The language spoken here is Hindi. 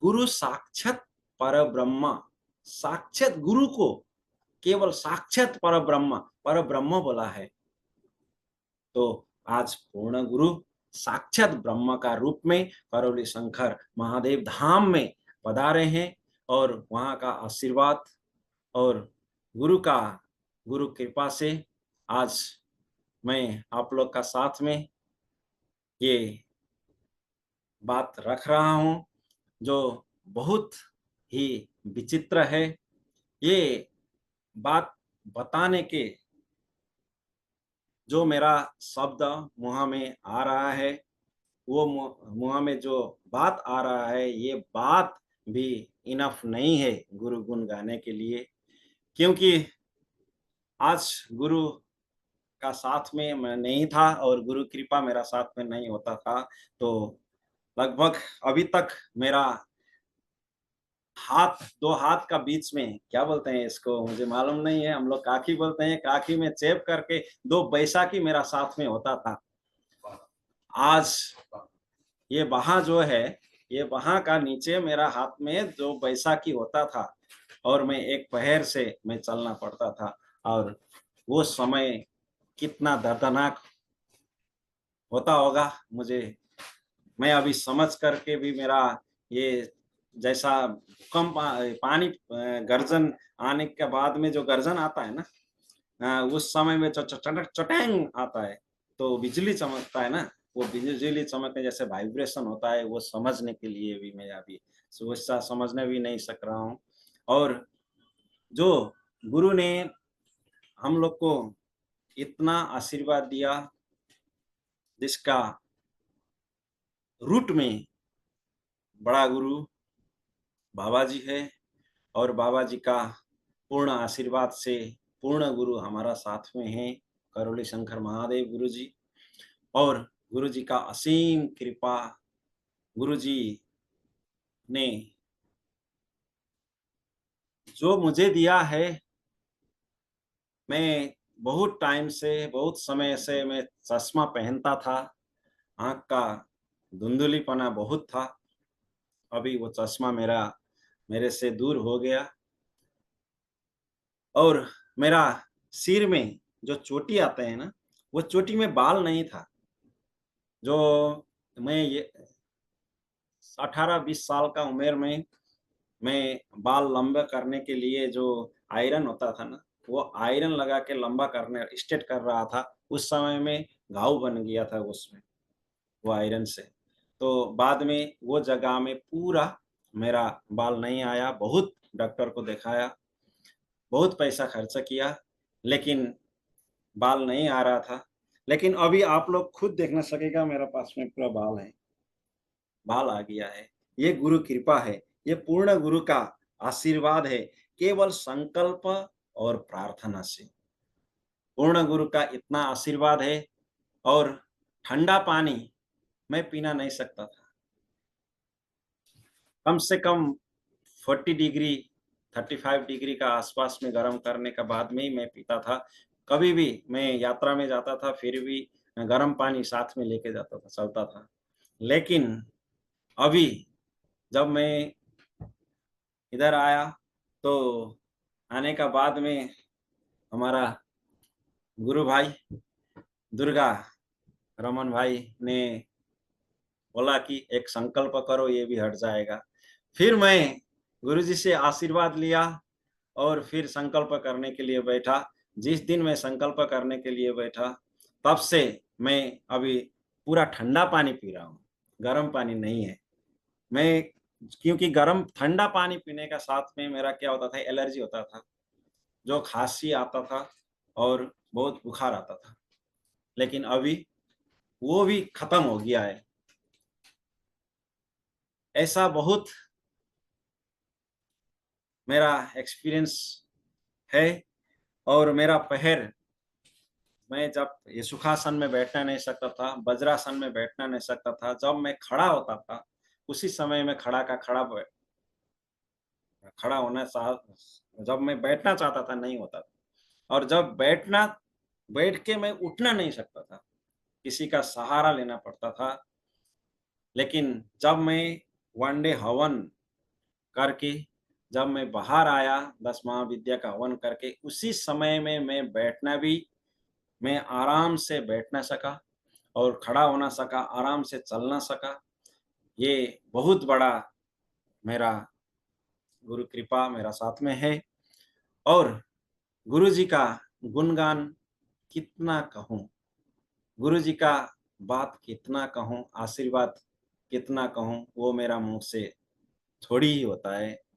गुरु साक्षात परब्रह्म, साक्षात गुरु को केवल साक्षात परब्रह्म बोला है। तो आज पूर्ण गुरु साक्षात ब्रह्म का रूप में करौली शंकर महादेव धाम में पधारे हैं और वहाँ का आशीर्वाद और गुरु का गुरु कृपा से आज मैं आप लोग का साथ में ये बात रख रहा हूँ, जो बहुत ही विचित्र है। ये बात बताने के जो मेरा शब्द मुँह में आ रहा है, वो मुँह में जो बात आ रहा है, ये बात भी इनफ नहीं है गुरु गुण गाने के लिए। क्योंकि आज गुरु का साथ में मैं नहीं था और गुरु कृपा मेरा साथ में नहीं होता था, तो लगभग अभी तक मेरा हाथ 2 हाथ का बीच में क्या बोलते हैं इसको मुझे मालूम नहीं है, हम लोग काखी बोलते हैं, काखी में चेप करके 2 बैसाखी मेरा साथ में होता था। आज ये वहाँ जो है, ये वहाँ का नीचे मेरा हाथ में जो बैसाखी होता था और मैं एक पैर से मैं चलना पड़ता था और वो समय कितना दर्दनाक होता होगा मुझे, मैं अभी समझ करके भी मेरा ये जैसा भूकंप पानी गर्जन आने के बाद में जो गर्जन आता है ना, उस समय में जो चटक चटैंग आता है, तो बिजली चमकता है ना, वो बिजली चमकने जैसे वाइब्रेशन होता है, वो समझने के लिए भी मैं अभी वैसा समझने भी नहीं सक रहा हूँ। और जो गुरु ने हम लोग को इतना आशीर्वाद दिया, जिसका रूट में बड़ा गुरु बाबा जी है और बाबा जी का पूर्ण आशीर्वाद से पूर्ण गुरु हमारा साथ में है, करौली शंकर महादेव गुरु जी। और गुरु जी का असीम कृपा, गुरु जी ने जो मुझे दिया है, मैं बहुत टाइम से, बहुत समय से मैं चश्मा पहनता था, आँख का धुंधलीपना बहुत था, अभी वो चश्मा मेरे से दूर हो गया। और मेरा सिर में जो चोटी आते हैं ना, वो चोटी में बाल नहीं था। जो मैं ये 18-20 साल का उम्र में मैं बाल लंबे करने के लिए जो आयरन होता था ना, वो आयरन लगा के लंबा करने स्ट्रेट कर रहा था। उस समय में घाव बन गया था उसमें, वो आयरन से। तो बाद में वो जगह में पूरा मेरा बाल नहीं आया, बहुत डॉक्टर को दिखाया, बहुत पैसा खर्चा किया, लेकिन बाल नहीं आ रहा था। लेकिन अभी आप लोग खुद देखना सकेगा, मेरे पास में पूरा बाल है, बाल आ गया है। ये गुरु कृपा है, ये पूर्ण गुरु का आशीर्वाद है, केवल संकल्प और प्रार्थना से। पूर्ण गुरु का इतना आशीर्वाद है। और ठंडा पानी मैं पीना नहीं सकता था। कम से कम 40 डिग्री, 35 डिग्री का आसपास में गर्म करने के बाद में ही मैं पीता था। कभी भी मैं यात्रा में जाता था, फिर भी गर्म पानी साथ में लेके जाता था, चलता था। लेकिन अभी जब मैं इधर आया, तो आने का बाद में हमारा गुरु भाई दुर्गा रमन भाई ने बोला कि एक संकल्प करो, ये भी हट जाएगा। फिर मैं गुरुजी से आशीर्वाद लिया और फिर संकल्प करने के लिए बैठा। जिस दिन मैं संकल्प करने के लिए बैठा, तब से मैं अभी पूरा ठंडा पानी पी रहा हूँ, गर्म पानी नहीं है। मैं क्योंकि गर्म ठंडा पानी पीने का साथ में मेरा क्या होता था, एलर्जी होता था, जो खाँसी आता था और बहुत बुखार आता था। लेकिन अभी वो भी खत्म हो गया है। ऐसा बहुत मेरा एक्सपीरियंस है। और मेरा पैर, मैं जब ये सुखासन में बैठना नहीं सकता था, वज्रासन में बैठना नहीं सकता था, जब मैं खड़ा होता था, उसी समय में खड़ा होना जब मैं बैठना चाहता था नहीं होता था। और जब बैठ के मैं उठना नहीं सकता था, किसी का सहारा लेना पड़ता था। लेकिन जब मैं वन डे हवन करके जब मैं बाहर आया 10 महाविद्या का हवन करके, उसी समय में मैं आराम से बैठ ना सका और खड़ा हो ना सका, आराम से चल ना सका। ये बहुत बड़ा मेरा गुरु कृपा मेरा साथ में है। और गुरुजी का गुणगान कितना कहूँ, गुरुजी का बात कितना कहूँ, आशीर्वाद कितना कहूँ, वो मेरा मुँह से थोड़ी ही होता है।